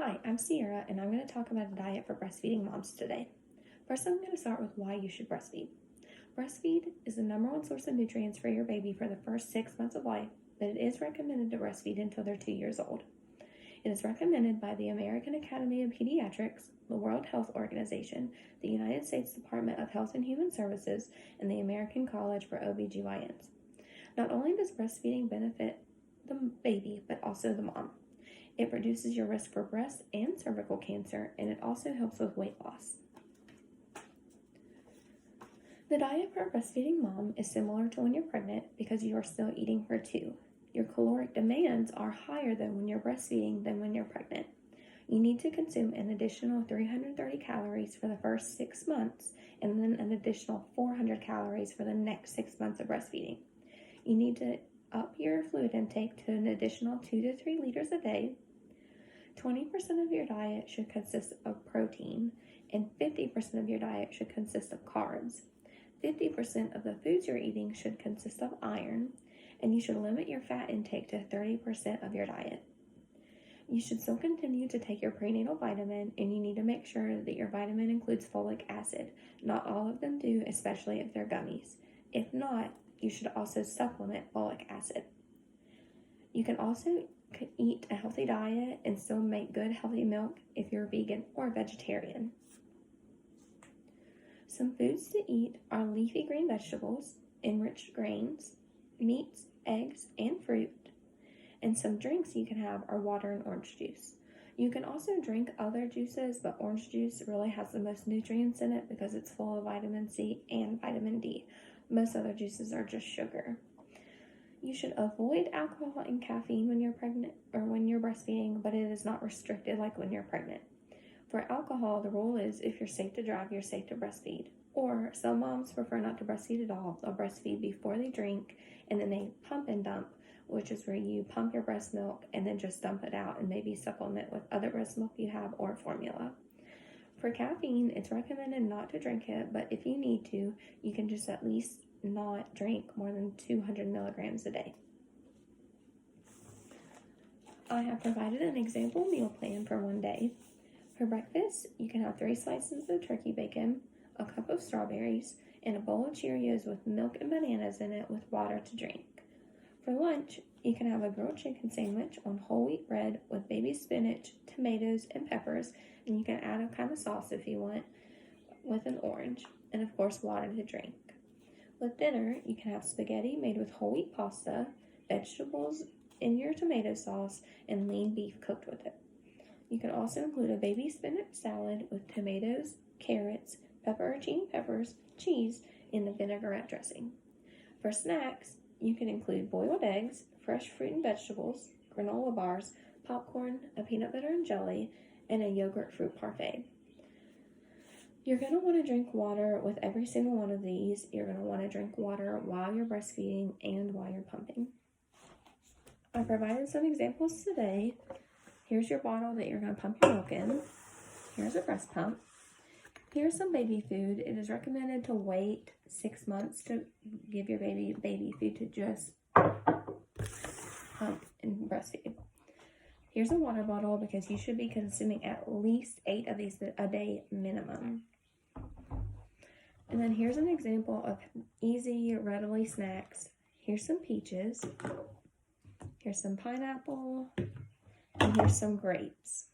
Hi, I'm Sierra, and I'm going to talk about a diet for breastfeeding moms today. First, I'm going to start with why you should breastfeed. Breastfeed is the number one source of nutrients for your baby for the first 6 months of life, but it is recommended to breastfeed until they're 2 years old. It is recommended by the American Academy of Pediatrics, the World Health Organization, the United States Department of Health and Human Services, and the American College for OBGYNs. Not only does breastfeeding benefit the baby, but also the mom. It reduces your risk for breast and cervical cancer, and it also helps with weight loss. The diet for a breastfeeding mom is similar to when you're pregnant because you are still eating her too. Your caloric demands are higher than when you're breastfeeding than when you're pregnant. You need to consume an additional 330 calories for the first 6 months and then an additional 400 calories for the next 6 months of breastfeeding. You need to up your fluid intake to an additional 2 to 3 liters a day. 20% of your diet should consist of protein, and 50% of your diet should consist of carbs. 50% of the foods you're eating should consist of iron, and you should limit your fat intake to 30% of your diet. You should still continue to take your prenatal vitamin, and you need to make sure that your vitamin includes folic acid. Not all of them do, especially if they're gummies. If not, you should also supplement folic acid. You can also eat a healthy diet and still make good healthy milk if you're vegan or vegetarian. Some foods to eat are leafy green vegetables, enriched grains, meats, eggs, and fruit. And some drinks you can have are water and orange juice. You can also drink other juices, but orange juice really has the most nutrients in it because it's full of vitamin C and vitamin D. Most other juices are just sugar. You should avoid alcohol and caffeine when you're pregnant or when you're breastfeeding, but it is not restricted like when you're pregnant. For alcohol, the rule is if you're safe to drive, you're safe to breastfeed. Or some moms prefer not to breastfeed at all. They'll breastfeed before they drink, and then they pump and dump, which is where you pump your breast milk and then just dump it out and maybe supplement with other breast milk you have or formula. For caffeine, it's recommended not to drink it, but if you need to, you can just at least not drink more than 200 milligrams a day. I have provided an example meal plan for one day. For breakfast, you can have 3 slices of turkey bacon, a cup of strawberries, and a bowl of Cheerios with milk and bananas in it with water to drink. For lunch, you can have a grilled chicken sandwich on whole wheat bread with baby spinach, tomatoes, and peppers, and you can add a kind of sauce if you want with an orange, and of course water to drink. With dinner, you can have spaghetti made with whole wheat pasta, vegetables in your tomato sauce, and lean beef cooked with it. You can also include a baby spinach salad with tomatoes, carrots, pepperoncini peppers, cheese, and a vinaigrette dressing. For snacks, you can include boiled eggs, fresh fruit and vegetables, granola bars, popcorn, a peanut butter and jelly, and a yogurt fruit parfait. You're going to want to drink water with every single one of these. You're going to want to drink water while you're breastfeeding and while you're pumping. I provided some examples today. Here's your bottle that you're going to pump your milk in. Here's a breast pump. Here's some baby food. It is recommended to wait 6 months to give your baby food to just pump and breastfeed. Here's a water bottle because you should be consuming at least 8 of these a day minimum. And then here's an example of easy, readily snacks. Here's some peaches. Here's some pineapple. And here's some grapes.